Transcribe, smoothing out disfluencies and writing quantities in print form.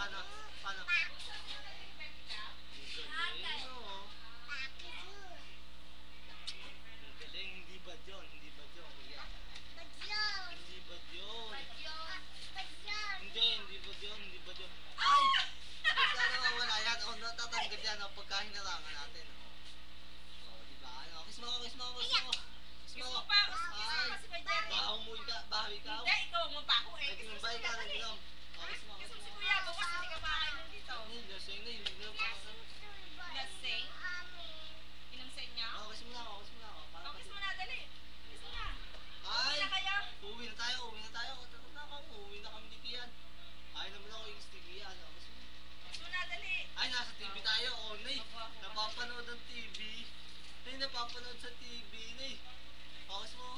Paano? Paano? Galing, no? Galing, hindi ba yun? Hindi ba yun? Hindi ba yun? Hindi ba yun? Hindi ba yun? Ay! Pagka nawawala yan, o natatanggal yan, o pagka hinarangan natin, o. O, di ba? Ano? Kiss mo ako, kiss mo ako, kiss mo ako. Kiss mo ako. Ay! Baka umuwi ka, bahawi ka. Hindi, ikaw mo pa ako eh. Nag-imbay ka, nag-inom. O, kiss mo ako, Kasi kiss si mo ako. Kuya, bukas hindi ka makakain dito. Ay, lasing na, hindi na pa ako. Lasing? Inamsay niya? O, kiss mo na ako, kiss mo na ako. Para Kiss pati- mo na, dali. Kiss mo na. Ay! Uwi na kayo? Uwi na tayo, uwi na tayo. Takot na ako, uwi na kami ni Kian. Ayaw naman ako yung Kian. O, kiss mo. Kiss mo na, dali. Ay, nasa TV tayo, oh, Nay. Opo. Napapanood ng TV. Nay, napapanood sa TV, Nay. O, kiss mo.